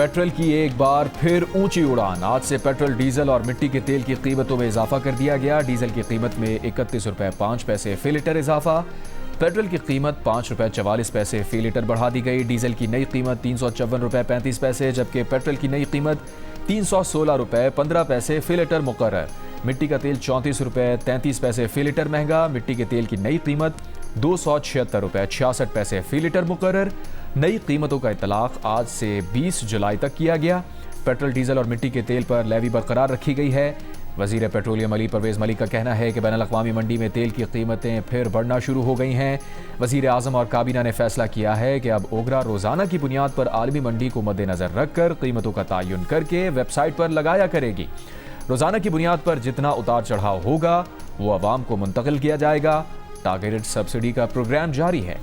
Petrol की एक बार फिर ऊंची उड़ान। आज से पेट्रोल, डीजल और मिट्टी के तेल की कीमतों में इजाफा कर दिया गया। डीजल की कीमत में 31 रुपये 5 पैसे फी लीटर इजाफा। पेट्रोल की कीमत 5 रुपये 44 पैसे फी लीटर बढ़ा दी गई। डीजल की नई कीमत 354 रुपये 35 पैसे, जबकि पेट्रोल की नई कीमत 316 रुपये 15 पैसे फी लीटर मुकर्रर। मिट्टी का तेल 34 रुपये 33 पैसे फी लीटर महंगा। मिट्टी के तेल की नई कीमत 276 रुपये 66 पैसे फी लीटर मुकर्रर। नई कीमतों का इतलाक आज से 20 जुलाई तक किया गया। पेट्रोल, डीजल और मिट्टी के तेल पर लेवी बरकरार रखी गई है। वजीर पेट्रोलियम अली परवेज मलिक का कहना है कि बैनुल-अक़वामी मंडी में तेल की कीमतें फिर बढ़ना शुरू हो गई हैं। वजीर आज़म और काबीना ने फैसला किया है कि अब ओगरा रोज़ाना की बुनियाद पर आलमी मंडी को मद्देनज़र रखकर कीमतों का तयन करके वेबसाइट पर लगाया करेगी। रोज़ाना की बुनियाद पर जितना उतार चढ़ाव होगा वो आवाम को मुंतकिल किया जाएगा। टारगेटेड सब्सिडी का प्रोग्राम जारी है।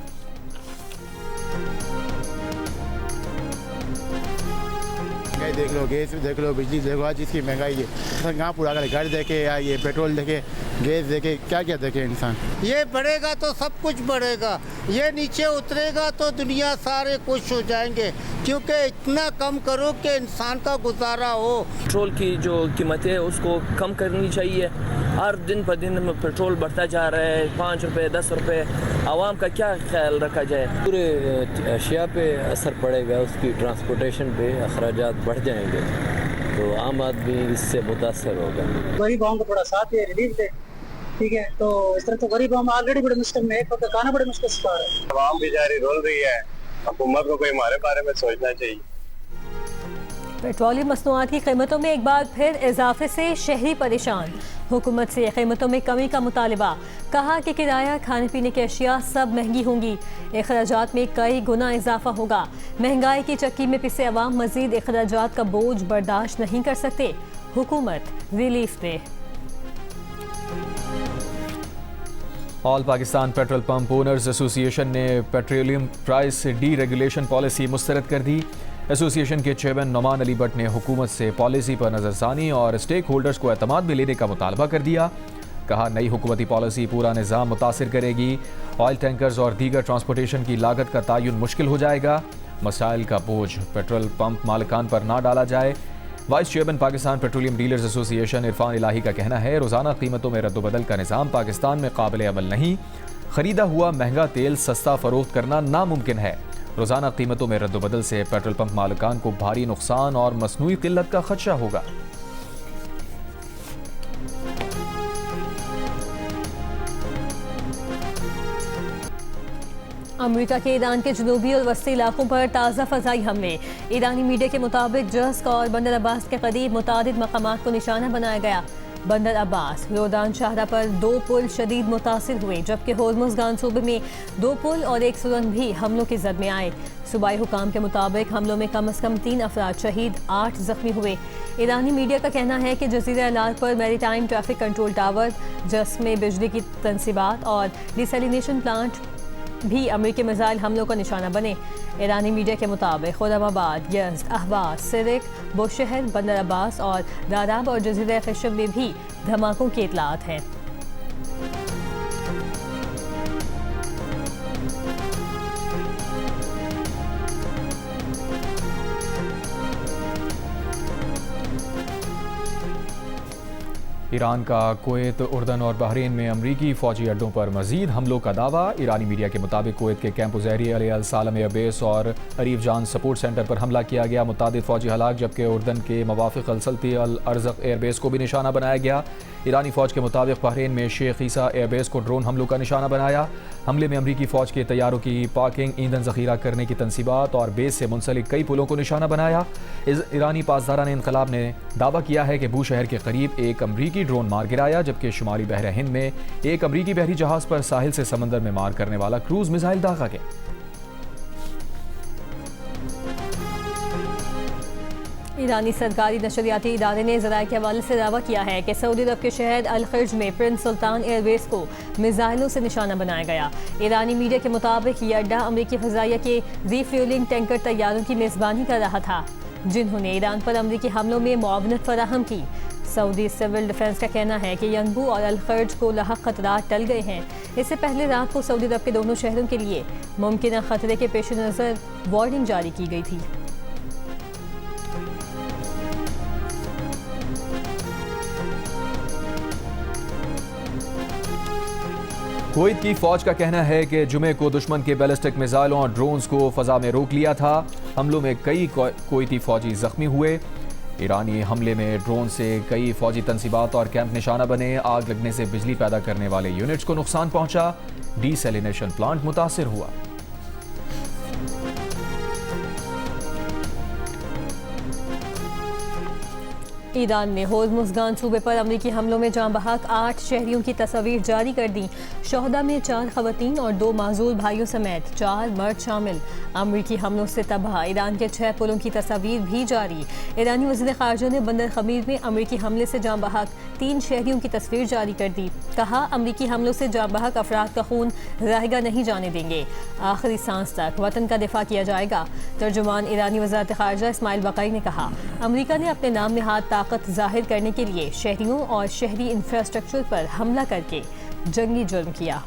देख लो, गैस देख लो, बिजली देखो, आज इसकी महंगाई है। इंसान कहाँ पूरा करे? घर देखे या ये पेट्रोल देखे, गैस देखे, क्या क्या देखे इंसान। ये बढ़ेगा तो सब कुछ बढ़ेगा, ये नीचे उतरेगा तो दुनिया सारे खुश हो जाएंगे, क्योंकि इतना कम करो कि इंसान का गुजारा हो। पेट्रोल की जो कीमतें है उसको कम करनी चाहिए। हर दिन पर दिन पेट्रोल बढ़ता जा रहा है, 5 रुपये 10 रुपये। आवाम का क्या ख्याल रखा जाए? पूरे अशिया पे असर पड़ेगा, उसकी ट्रांसपोर्टेशन पे अखराजात बढ़ जाएंगे, तो आम आदमी इससे मुतासर होगा। गरीबों को थोड़ा साथ दे, रिलीफ दे, ठीक है। तो इस तरह तो गरीब हम ऑलरेडी बड़े मुश्किल में, एक वक्त खाना बड़े मुश्किल से पा रहे हैं। आवाम बेचारी रोल रही है, हुकूमत को कोई हमारे बारे में सोचना चाहिए। पेट्रोलियम मसनूआत की कीमतों में एक बार फिर इजाफे से शहरी परेशान। हुकूमत से कीमतों में कमी का मुतालबा। कहा कि किराया, खाने पीने की अशिया सब महंगी होंगी। अखराजात में कई गुना इजाफा होगा। महंगाई की चक्की में पिसे अवाम मजीद अखराजात का बोझ बर्दाश्त नहीं कर सकते। हुकूमत रिलीफ दे। All Pakistan petrol pump owners association ने पेट्रोलियम प्राइस डीरेगुलेशन पॉलिसी मुस्तरद कर दी। एसोसिएशन के चेयरमैन नोमान अली भट्ट ने हुकूमत से पॉलिसी पर नज़रसानी और स्टेक होल्डर्स को एतमाद में लेने का मुतालबा कर दिया। कहा, नई हुकूमती पॉलिसी पूरा निज़ाम मुतासिर करेगी। ऑयल टैंकर्स और दीगर ट्रांसपोर्टेशन की लागत का तयन मुश्किल हो जाएगा। मसाइल का बोझ पेट्रोल पंप मालिकान पर ना डाला जाए। Vice chairman Pakistan petroleum dealers association Irfan Elahi का कहना है, रोज़ाना कीमतों में रद्दबदल का निज़ाम पाकिस्तान में काबिल अमल नहीं। ख़रीदा हुआ महंगा तेल सस्ता फ़रोख्त करना नामुमकिन है। रोज़ाना कीमतों में रद्दबदल से पेट्रोल पंप मालिकान को भारी नुकसान और मसनूई किल्लत का खदशा होगा। अमेरिका के ईरान के जनूबी और वस्ती इलाकों पर ताज़ा फ़ज़ाई हमले। ईरानी मीडिया के मुताबिक जस्क और बंदर अब्बास के करीब मुतादिद मकामात को निशाना बनाया गया। बंदर अब्बास, रोदान शाहरा पर 2 पुल शदीद मुतासिर हुए, जबकि होर्मुज़गान सूबे में 2 पुल और 1 सुरंग भी हमलों की जद में आए। सूबाई हुकाम के मुताबिक हमलों में कम अज़ कम 3 अफराद शहीद, 8 जख्मी हुए। ईरानी मीडिया का कहना है कि जज़ीरा अल-अर्ब पर maritime traffic control tower, Jask में बिजली की तनसीबात और डिसैलिनेशन प्लांट भी अमेरिकी मिसाइल हमलों का निशाना बने। ईरानी मीडिया के मुताबिक खुर्रमाबाद, यज़्द, अहवाज, सिरिक, बुशहर, बंदर अब्बास और दाराब और जज़ीरा ख़शब में भी धमाकों की इतलात हैं। ईरान का कुवैत, उर्दन और बहरीन में अमरीकी फ़ौजी अड्डों पर मज़ीद हमलों का दावा। ईरानी मीडिया के मुताबिक कुवैत के कैंप ज़हरी अल सालम एयरबेस और अरीफ जान सपोर्ट सेंटर पर हमला किया गया। मुतादिद फ़ौजी हलाक, जबकि उर्दन के मवाफ़िक़ अल-सल्ती अल-अर्ज़क़ एयरबेस को भी निशाना बनाया गया। ईरानी फ़ौज के मुताबिक बहरीन में शेख ईसा एयरबेस को ड्रोन हमलों का निशाना बनाया। हमले में अमरीकी फ़ौज के तैयारों की पार्किंग, ईंधन ज़ख़ीरा करने की तनसीबात और बेस से मुंसलिक कई पुलों को निशाना बनाया। ईरानी पासदारान इनक़लाब ने दावा किया है कि बू शहर के करीब एक अमरीकी ड्रोन मार गिराया, जबकि शुमाली बहर हिंद में एक अमरीकी बहरी जहाज पर साहिल से समंदर में मार करने वाला क्रूज मिसाइल दागा गया। ईरानी सरकारी नशरियाती इदारे ने ज़राए के हवाले से दावा किया है कि सऊदी अरब के शहर अल-खर्ज में प्रिंस सुल्तान एयरबेस को मिसाइलों से निशाना बनाया गया। ईरानी मीडिया के मुताबिक यह अड्डा अमरीकी फ़ज़ाइया के रीफ्यूलिंग टैंकर तैयारों की मेज़बानी कर रहा था, जिन्होंने ईरान पर अमरीकी हमलों में मुआवनत फराहम की। सऊदी सिविल डिफेंस का कहना है कि यनबू और अल-खर्ज को लाहक खतरात टल गए हैं। इससे पहले रात को सऊदी अरब के दोनों शहरों के लिए मुमकिन खतरे के पेश नज़र वार्निंग जारी की गई थी। कुवैत की फौज का कहना है कि जुमे को दुश्मन के बैलिस्टिक मिसाइलों और ड्रोन्स को फजा में रोक लिया था। हमलों में कई कुवैती फौजी जख्मी हुए। ईरानी हमले में ड्रोन से कई फौजी तंसीबात और कैंप निशाना बने। आग लगने से बिजली पैदा करने वाले यूनिट्स को नुकसान पहुंचा। डीसैलिनेशन प्लांट मुतासिर हुआ। ईरान ने होर्मुज़गान सूबे पर अमरीकी हमलों में जाँ बहक 8 शहरियों की तस्वीर जारी कर दी। शोहदा में 4 खवातीन और 2 माजूर भाइयों समेत 4 मर्द शामिल। अमरीकी हमलों से तबाह ईरान के 6 पुलों की तस्वीर भी जारी। ईरानी वज़ीर ख़ारजा ने बंदर ख़मीर में अमरीकी हमले से जाँ बहक 3 शहरियों की तस्वीर जारी कर दी। कहा, अमरीकी हमलों से जाँ बहक अफराद का खून रहेगा नहीं जाने देंगे। आखिरी सांस तक वतन का दिफा किया जाएगा। तर्जुमान ईरानी वज़ारत ख़ारजा इस्माइल बक़ई ने कहा, अमरीका ने अपने नाम नहाद ताकत जाहिर करने के लिए शहरियों और शहरी इंफ्रास्ट्रक्चर पर हमला करके जंगी जुर्म किया।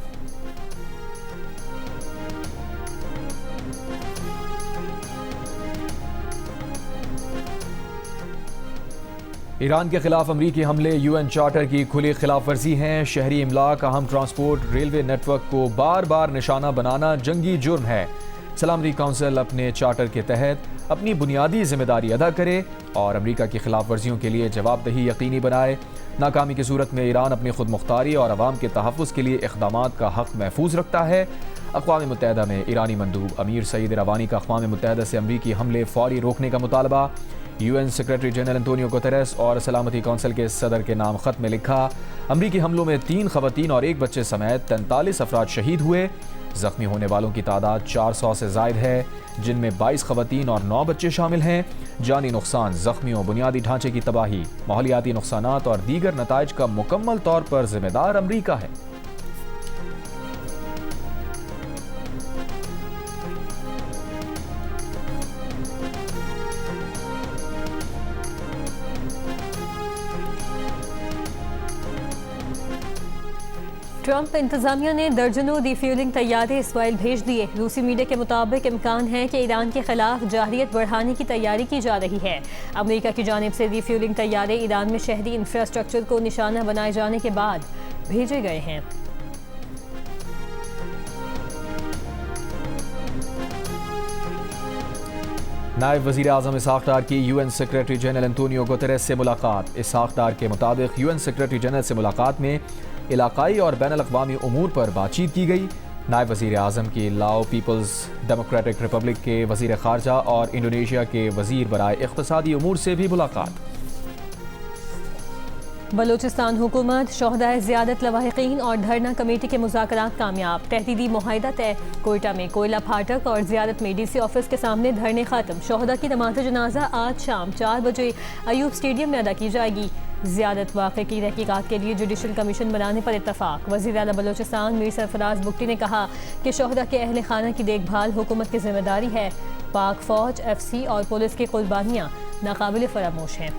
ईरान के खिलाफ अमरीकी हमले यूएन चार्टर की खुली खिलाफ वर्जी हैं। शहरी इमलाक, अहम ट्रांसपोर्ट, रेलवे नेटवर्क को बार बार निशाना बनाना जंगी जुर्म है। सलामती काउंसिल अपने चार्टर के तहत अपनी बुनियादी जिम्मेदारी अदा करे और अमरीका की खिलाफ वर्जियों के लिए जवाबदही यकीनी बनाए। नाकामी की सूरत में ईरान अपनी खुद मुख्तारी और अवाम के तहफ़्फ़ुज़ के लिए इक़दामात का हक़ महफूज रखता है। अक़वाम मुत्तहिदा में ईरानी मंदूब अमीर सईद रवानी का अक़वाम मुत्तहिदा से अमरीकी हमले फौरी रोकने का मुतालबा। UN secretary general Antonio Guterres और सलामती काउंसिल के सदर के नाम ख़त में लिखा, अमरीकी हमलों में 3 खवातीन और 1 बच्चे समेत 43 अफराद शहीद हुए। जख्मी होने वालों की तादाद 400 से ज़ायद है, जिनमें 22 खवातीन और 9 बच्चे शामिल हैं। जानी नुकसान, जख्मियों, बुनियादी ढांचे की तबाही, माहौलियाती नुकसानात और दीगर नताइज का मुकम्मल तौर पर जिम्मेदार अमरीका है। ट्रंप इंतजामिया ने दर्जनों रिफ्यूलिंग तैयारे इसराइल भेज दिए। रूसी मीडिया के मुताबिक इम्कान है कि ईरान के खिलाफ जाहिरियत बढ़ाने की तैयारी की जा रही है। अमेरिका की जानिब से रिफ्यूलिंग तैयारे ईरान में शहरी इंफ्रास्ट्रक्चर को निशाना बनाए जाने के बाद भेजे गए हैं। नायब वज़ीर आज़म इसहाक़ डार की UN secretary general Antonio Guterres से मुलाकात। इसहाक़ डार के मुताबिक यूएन सेक्रेटरी जनरल से मुलाकात में इलाकाई और बैनुल-अक़वामी उमूर पर बातचीत की गई। नायब वज़ीर आज़म की लाओ पीपल्स डेमोक्रेटिक रिपब्लिक के वज़ीर ख़ारजा और इंडोनेशिया के वज़ीर बराए इक़्तिसादी उमूर से भी मुलाकात। बलूचिस्तान हुकूमत, शोहदाए ज़ियादत लवाहिकीन और धरना कमेटी के मुज़ाकरात कामयाब। तहदीदी मुआहिदा तय। कोयटा में कोयला फाटक और ज़ियादत में डीसी ऑफिस के सामने धरने ख़त्म। शोहदा की नमाज़ जनाजा आज शाम 4 बजे अयूब स्टेडियम में अदा की जाएगी। ज़ियादत वाक़े की तहकीकात के लिए जुडिशल कमीशन बनाने पर इत्तफाक। वज़ीर आला बलूचिस्तान मीर सरफराज बुगटी ने कहा कि शोहदा के अहले खाना की देखभाल हुकूमत की जिम्मेदारी है। पाक फ़ौज, FC और पुलिस की कुर्बानियाँ नाकाबिल फरामोश हैं।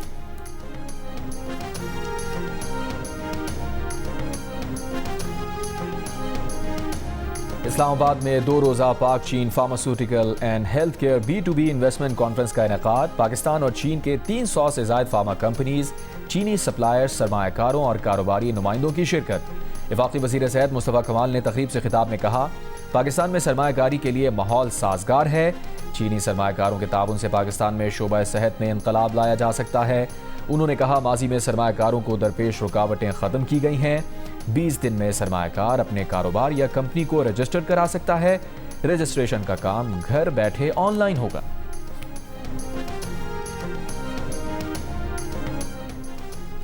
इस्लामाबाद में 2 रोज़ा पाक चीन pharmaceutical and health care B2B investment conference का इनेकाद। पाकिस्तान और चीन के 300 से ज़ायद फार्मा कंपनीज, चीनी सप्लायर्स, सरमायाकारों और कारोबारी नुमाइंदों की शिरकत। वफाकी वज़ीर सेहत मुस्तफ़ा कमाल ने तकरीब से खिताब में कहा, पाकिस्तान में सरमायाकारी के लिए माहौल साजगार है। चीनी सरमायाकारों के ताउन से पाकिस्तान में शोबा सेहत में इनकलाब लाया जा सकता है। उन्होंने कहा, माजी में सरमायाकारों को दरपेश रुकावटें ख़त्म की गई हैं। 20 दिन में सरमायाकार अपने कारोबार या कंपनी को रजिस्टर करा सकता है। रजिस्ट्रेशन का काम घर बैठे ऑनलाइन होगा।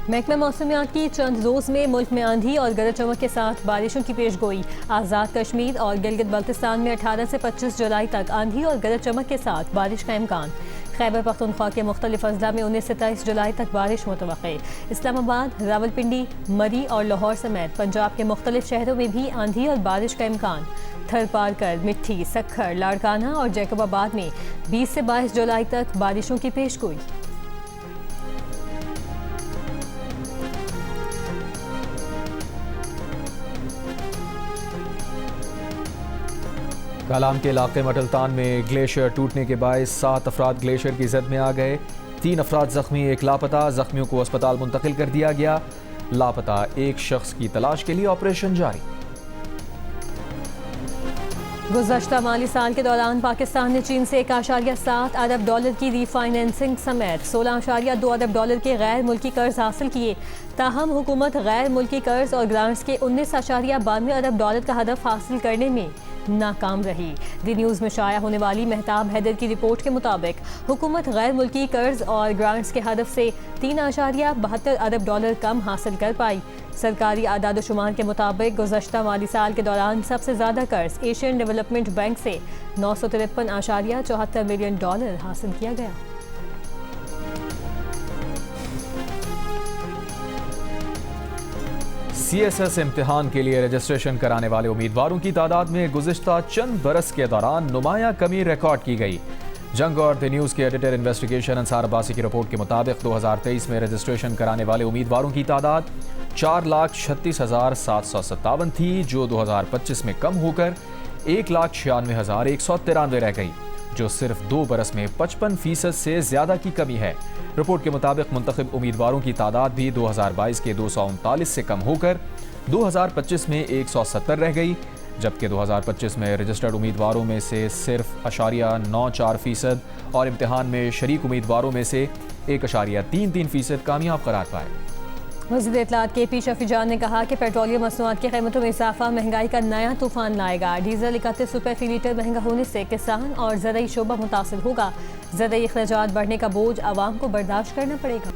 महकमा मौसमियात की चंद रोज़ में मुल्क में आंधी और गरज चमक के साथ बारिशों की पेशगोई। आज़ाद कश्मीर और गिलगित बल्तिस्तान में 18 से 25 जुलाई तक आंधी और गरज चमक के साथ बारिश का इम्कान। खैबर पख्तूनख्वा के मुख्तलिफ अजला में 19 से 23 जुलाई तक बारिश मुतवक्के। इस्लामाबाद, रावलपिंडी, मरी और लाहौर समेत पंजाब के मुख्तलिफ शहरों में भी आंधी और बारिश का इम्कान। थर पार कर मिट्टी, सक्खर, लाड़काना और जैकबाबाद में 20 से 22 जुलाई तक बारिशों की पेशगोई। कालाम के इलाके मटलतान में ग्लेशियर टूटने के बायस 7 अफराद ग्लेशियर की जद में आ गए। 3 अफराद जख्मी, 1 लापता। जख्मियों को अस्पताल मुंतकिल कर दिया गया। लापता एक शख्स की तलाश के लिए ऑपरेशन जारी। गुज़श्ता माली साल के दौरान पाकिस्तान ने चीन से 1.7 अरब डॉलर की रीफाइनेंसिंग समेत 16.2 अरब डॉलर के गैर मुल्की कर्ज हासिल किए। ताहम हुकूमत गैर मुल्की कर्ज और ग्रांट्स के 19.92 अरब डॉलर का हदफ हासिल करने में नाकाम रही। दी न्यूज़ में शाया होने वाली मेहताब हैदर की रिपोर्ट के मुताबिक हुकूमत गैर मुल्की कर्ज और ग्रांट्स के हदफ से 3.72 अरब डॉलर कम हासिल कर पाई। सरकारी आदाद-ओ-शुमार के मुताबिक गुज़श्ता माली साल के दौरान सबसे ज़्यादा कर्ज एशियन डेवलपमेंट बैंक से 953.74 मिलियन डॉलर हासिल किया गया। CSS इम्तिहान के लिए रजिस्ट्रेशन कराने वाले उम्मीदवारों की तादाद में गुज़िश्ता चंद बरस के दौरान नुमाया कमी रिकॉर्ड की गई। जंग और द न्यूज़ के एडिटर इन्वेस्टिगेशन अंसार अब्बासी की रिपोर्ट के मुताबिक 2023 में रजिस्ट्रेशन कराने वाले उम्मीदवारों की तादाद 4,36,757 थी, जो 2025 में कम होकर 1,96,193 रह गई, जो सिर्फ 2 बरस में 55% से ज़्यादा की कमी है। रिपोर्ट के मुताबिक मुंतखब उम्मीदवारों की तादाद भी 2022 के 239 से कम होकर 2025 में 170 रह गई, जबकि 2025 में रजिस्टर्ड उम्मीदवारों में से सिर्फ 0.94% और इम्तिहान में शरीक उम्मीदवारों में से 1.33% कामयाब करार पाए। वज़ीर इत्तलात KP शफी जान ने कहा कि पेट्रोलियम मसनूआत की कीमतों में इजाफा महंगाई का नया तूफान लाएगा। डीजल 31 रुपये फी लीटर महंगा होने से किसान और ज़राई शोबा मुतासिर होगा। ज़राई अखराजात बढ़ने का बोझ आवाम को बर्दाश्त करना पड़ेगा।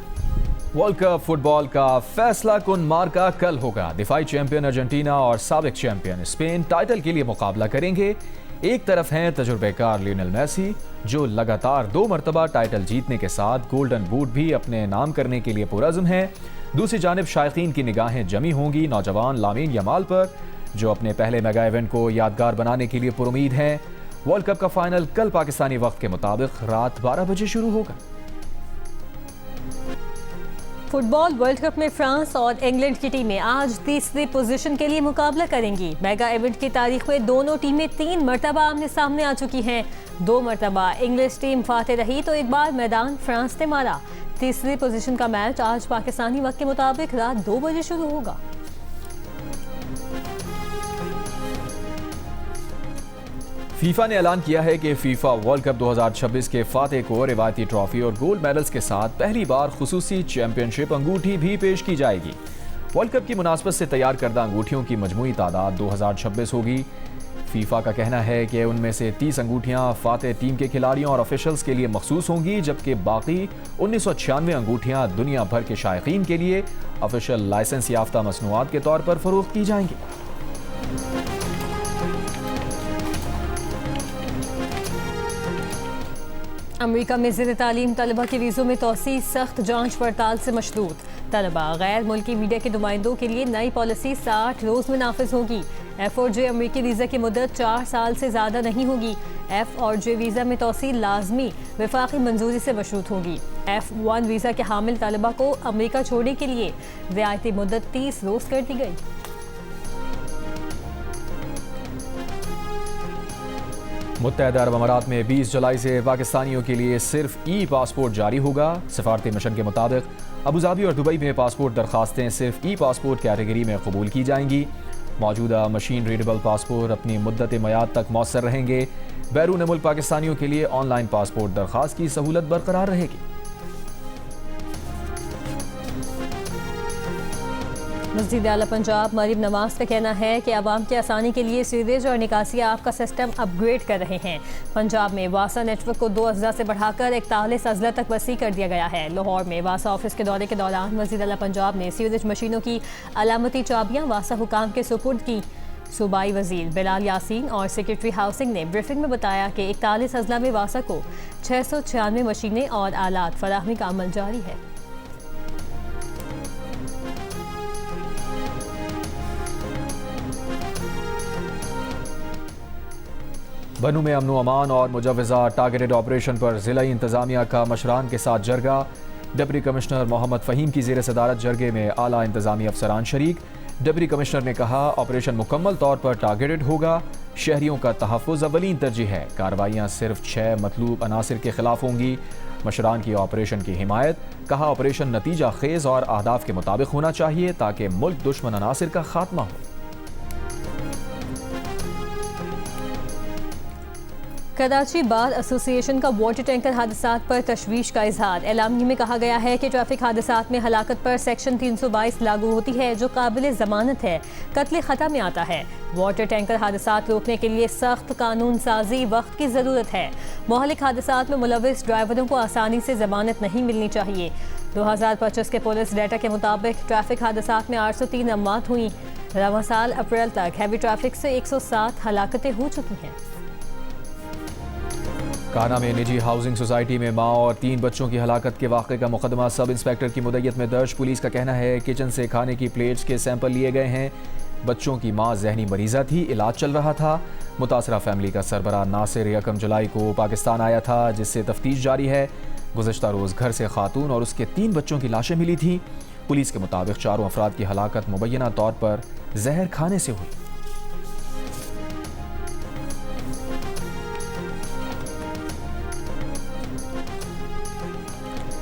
वर्ल्ड कप फुटबॉल का फैसला कुन मार्का कल होगा। दिफाई चैंपियन अर्जेंटीना और साबिक चैंपियन स्पेन टाइटल के लिए मुकाबला करेंगे। एक तरफ हैं तजुर्बेकार लियोनेल मेसी, जो लगातार 2 मरतबा टाइटल जीतने के साथ गोल्डन बूट भी अपने नाम करने के लिए पुरअज़्म हैं। दूसरी जानिब शायकीन की निगाहें जमी होंगी नौजवान लामीन यमाल पर, जो अपने पहले मेगा इवेंट को यादगार बनाने के लिए पुरुमीद हैं। वर्ल्ड कप का फाइनल कल पाकिस्तानी वक्त के मुताबिक रात 12 बजे शुरू होगा। फुटबॉल वर्ल्ड कप में फ्रांस और इंग्लैंड की टीमें आज तीसरी पोजीशन के लिए मुकाबला करेंगी। मेगा इवेंट की तारीख में दोनों टीमें 3 मरतबा आमने सामने आ चुकी हैं। 2 मरतबा इंग्लिश टीम फाते रही तो एक बार मैदान फ्रांस ने मारा। तीसरी पोजीशन का मैच आज पाकिस्तानी वक्त के मुताबिक रात 2 बजे शुरू होगा। फीफा ने ऐलान किया है कि फीफा वर्ल्ड कप 2026 के फातेह को रिवायती ट्रॉफी और गोल्ड मेडल्स के साथ पहली बार खुसूसी चैंपियनशिप अंगूठी भी पेश की जाएगी। वर्ल्ड कप की मुनासबत से तैयार करदा अंगूठियों की मजमूई तादाद 2026 होगी। फीफा का कहना है कि उनमें से 30 अंगूठियां फातेह टीम के खिलाड़ियों और ऑफिशियल्स के लिए मखसूस होंगी, जबकि बाकी 1996 अंगूठियां दुनिया भर के शायकीन के लिए ऑफिशियल लाइसेंस याफ्ता मसनूआत के तौर पर फरोख्त की जाएंगी। अमेरिका में ज़ेर तालीम तलबा के वीज़ों में तोसी सख्त जांच पड़ताल से मशदूद। तलबा गैर मुल्की मीडिया के नुमाइंदों के लिए नई पॉलिसी 60 रोज़ में नाफिज होगी। F और J अमेरिकी वीज़ा की मुद्दत 4 साल से ज़्यादा नहीं होगी। F और J वीज़ा में तोसी लाजमी वफाकी मंजूरी से मशरूत होगी। F1 वीज़ा के हामिल तलबा को अमेरिका छोड़ने के लिए रियायती मुद्दत 30 रोज़ कर दी गई। मुत्तहदा अरब अमारात में 20 जुलाई से पाकिस्तानियों के लिए सिर्फ ई पासपोर्ट जारी होगा। सफारती मिशन के मुताबिक अबूधाबी और दुबई में पासपोर्ट दरखास्तें सिर्फ ई पासपोर्ट कैटेगरी में कबूल की जाएंगी। मौजूदा मशीन रीडेबल पासपोर्ट अपनी मुद्दत मयाद तक मौसर रहेंगे। बैरून मुल्क पाकिस्तानियों के लिए ऑनलाइन पासपोर्ट दरखास्त की सहूलत बरकरार रहेगी। वज़ीर आला पंजाब मरीम नवाज का कहना है कि आवाम की आसानी के लिए सीवरेज और निकासी आप का सिस्टम अपग्रेड कर रहे हैं। पंजाब में वासा नेटवर्क को 2 अज़ला से बढ़ाकर 41 अज़ला तक वसी कर दिया गया है। लाहौर में वासा ऑफिस के दौरे के दौरान वज़ीर आला पंजाब ने सीवरेज मशीनों की अलामती चाबियाँ वासा हुकाम के सुपुर्द की। सूबाई वज़ीर बिलाल यासीन और सेक्रेटरी हाउसिंग ने ब्रीफिंग में बताया कि 41 अज़ला में वासा को 696 मशीनें और आलात फराहमी का अमल जारी है। बनू में अमन अमान और मुजव्वज़ा टारगेटेड ऑपरेशन पर ज़िला इंतज़ामिया का मशरान के साथ जरगा। डिप्टी कमिश्नर मोहम्मद फ़हीम की ज़ेर सदारत जरगे में आला इंतज़ामी अफसरान शरीक। डिप्टी कमिश्नर ने कहा ऑपरेशन मुकम्मल तौर पर टारगेटेड होगा। शहरियों का तहफ़्फ़ुज़ अव्वलीन तरजीह है। कार्रवाइयाँ सिर्फ 6 मतलूब अनासिर के खिलाफ होंगी। मशरान की ऑपरेशन की हिमायत। कहा ऑपरेशन नतीजा खेज़ और अहदाफ के मुताबिक होना चाहिए ताकि मुल्क दुश्मन अनासिर का खात्मा हो। कराची बार एसोसिएशन का वाटर टैंकर हादसात पर तशवीश का इजहार। एलामिया में कहा गया है कि ट्रैफिक हादसात में हलाकत पर सेक्शन 322 लागू होती है, जो काबिल जमानत है, कत्ल खता में आता है। वाटर टैंकर हादसात रोकने के लिए सख्त कानून साजी वक्त की ज़रूरत है। मोहलिक हादसात में मुलविस ड्राइवरों को आसानी से जमानत नहीं मिलनी चाहिए। 2025 के पुलिस डाटा के मुताबिक ट्रैफिक हादसात में 803 अमवात हुई। रवां साल अप्रैल तक हैवी ट्रैफिक से 107 हलाकतें हो चुकी हैं। काना में निजी हाउसिंग सोसाइटी में मां और 3 बच्चों की हलाकत के वाक़े का मुकदमा सब इंस्पेक्टर की मुद्दत में दर्ज। पुलिस का कहना है किचन से खाने की प्लेट्स के सैंपल लिए गए हैं। बच्चों की मां जहनी मरीज़ा थी, इलाज चल रहा था। मुतासरा फैमिली का सरबराह नासिर 1 जुलाई को पाकिस्तान आया था, जिससे तफ्तीश जारी है। गुज़श्ता रोज़ घर से खातून और उसके 3 बच्चों की लाशें मिली थी। पुलिस के मुताबिक 4 अफराद की हलाकत मुबैना तौर पर जहर खाने से हुई।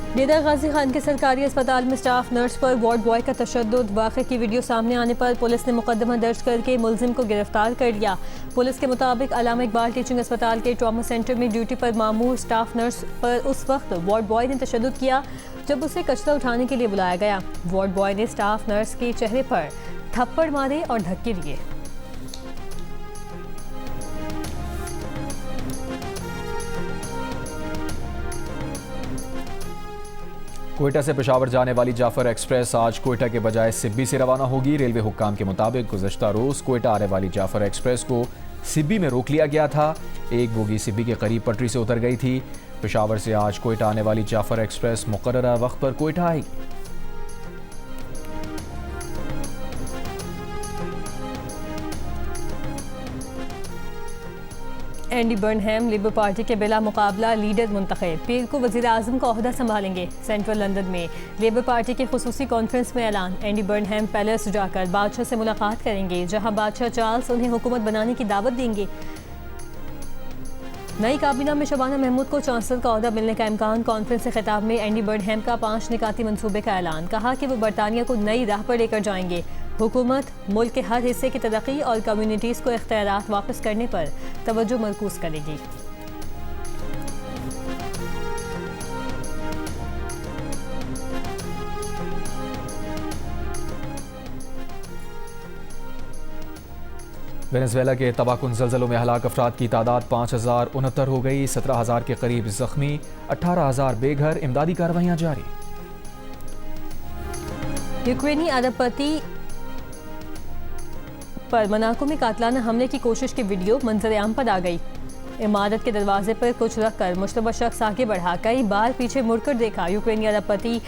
निदा गाजी खान के सरकारी अस्पताल में स्टाफ नर्स पर वार्ड बॉय का तशद्दुद। वाक़े की वीडियो सामने आने पर पुलिस ने मुकदमा दर्ज करके मुलजिम को गिरफ्तार कर लिया। पुलिस के मुताबिक अल्लामा इकबाल टीचिंग अस्पताल के ट्रॉमा सेंटर में ड्यूटी पर मामूर स्टाफ नर्स पर उस वक्त वार्ड बॉय ने तशद्दुद किया जब उसे कचरा उठाने के लिए बुलाया गया। वार्ड बॉय ने स्टाफ नर्स के चेहरे पर थप्पड़ मारे और धक्के दिए। कोयटा से पेशावर जाने वाली जाफर एक्सप्रेस आज कोयटा के बजाय सिब्बी से रवाना होगी। रेलवे हुक्काम के मुताबिक गुज़श्ता रोज़ कोयटा आने वाली जाफर एक्सप्रेस को सिब्बी में रोक लिया गया था। एक बोगी सिब्बी के करीब पटरी से उतर गई थी। पेशावर से आज कोयटा आने वाली जाफर एक्सप्रेस मुकर्ररा वक्त पर कोयटा आएगी। एंडी बर्नहैम लेबर पार्टी के बिला मुकाबला लीडर मुंतखब, पीर को वज़ीर आज़म का ओहदा संभालेंगे। सेंट्रल लंदन में लेबर पार्टी की खुसूसी कॉन्फ्रेंस में ऐलान। एंडी बर्नहैम पैलेस जाकर बादशाह से मुलाकात करेंगे, जहां बादशाह चार्ल्स उन्हें हुकूमत बनाने की दावत देंगे। नई काबीना में शबाना महमूद को चांसलर का ओहदा मिलने का इम्कान। कॉन्फ्रेंस से खिताब में एंडी बर्नहैम का 5 निकाती मंसूबे का ऐलान। कहा कि वो बरतानिया को नई राह पर लेकर जाएंगे। हुकूमत मुल्क के हर हिस्से की तरक्की और कम्युनिटीज़ को इख्तियारात वापस करने पर तवज्जो मरकूज करेगी। वेनेजुएला के तबाहकुन ज़लज़लों में हलाक अफराद की तादाद 5069 हो गई। 17,000 के करीब जख्मी, 18,000 बेघर। इमदादी कार्रवाइयाँ जारी। यूक्रेनी अरबपति पर मनाको में कातलाना हमले की कोशिश की वीडियो मंजर आम पर आ गई। इमारत के दरवाजे पर कुछ रखकर मुश्तबा शख्स आगे बढ़ा, कई बार पीछे मुड़कर देखा। यूक्रेनी अरबपति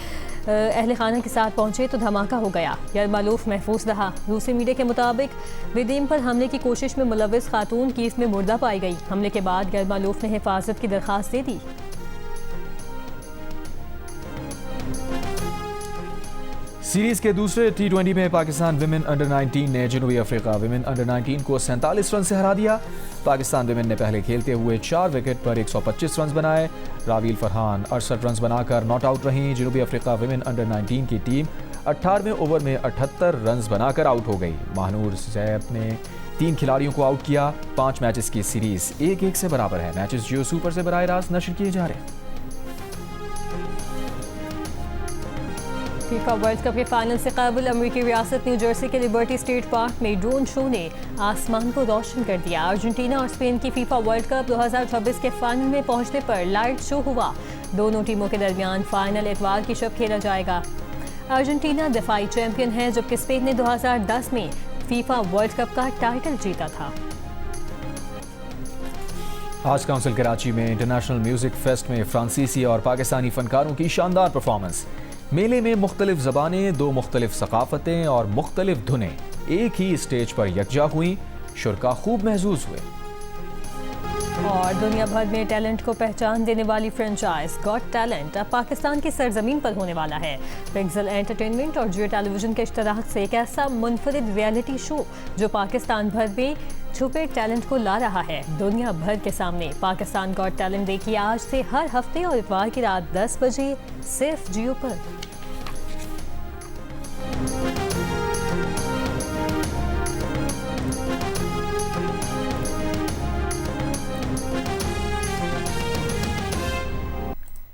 अहल खाना के साथ पहुंचे तो धमाका हो गया। यरमालूफ महफूज रहा। रूसी मीडिया के मुताबिक विदीम पर हमले की कोशिश में मुलविस खातून कीव में मुर्दा पाई गई। हमले के बाद यरमालूफ ने हिफाजत की दरख्वास्त दे दी। सीरीज के दूसरे T20 में पाकिस्तान विमेन अंडर 19 ने जनूबी अफ्रीका विमेन अंडर 19 को 47 रन से हरा दिया। पाकिस्तान विमेन ने पहले खेलते हुए 4 विकेट पर 125 रन बनाए। रावील फरहान 68 रन बनाकर नॉट आउट रहीं। जनूबी अफ्रीका विमेन अंडर 19 की टीम 18वें ओवर में 78 रन बनाकर आउट हो गई। महानूर जैब ने 3 खिलाड़ियों को आउट किया। 5 मैचेस की सीरीज 1-1 से बराबर है। मैचेस जियो सुपर से बराह रास्त नशर किए जा रहे हैं। फीफा वर्ल्ड कप के फाइनल से कबल अमेरिकी रियासत न्यू जर्सी के लिबर्टी स्टेट पार्क में ड्रोन शो ने आसमान को रोशन कर दिया। अर्जेंटीना और स्पेन की फीफा वर्ल्ड कप 2026 के फाइनल में पहुंचने पर लाइट शो हुआ। दोनों टीमों के दरमियान फाइनल इतवार की शब खेला जाएगा। अर्जेंटीना दफाई चैंपियन है, जबकि स्पेन ने 2010 में फीफा वर्ल्ड कप का टाइटल जीता था। आज काउंसिल कराची में इंटरनेशनल म्यूजिक फेस्ट में फ्रांसीसी और पाकिस्तानी फनकारों की शानदार परफॉर्मेंस। मेले में मुख्तलिफ ज़बानें, 2 मुख्तलिफ सकाफतें और मुख्तलिफ धुनें एक ही स्टेज पर यकजा हुई। शुरका खूब महसूस हुए। और दुनिया भर में टैलेंट को पहचान देने वाली फ्रेंचाइज गॉट टैलेंट अब पाकिस्तान की सरजमीन पर होने वाला है। पिक्सल एंटरटेनमेंट और जियो टेलीविजन के इश्तराक से एक ऐसा मुनफरिद रियलिटी शो जो पाकिस्तान भर में छुपे टैलेंट को ला रहा है दुनिया भर के सामने। पाकिस्तान गॉट टैलेंट देखिए आज से हर हफ्ते और इतवार की रात 10 बजे सिर्फ जियो पर।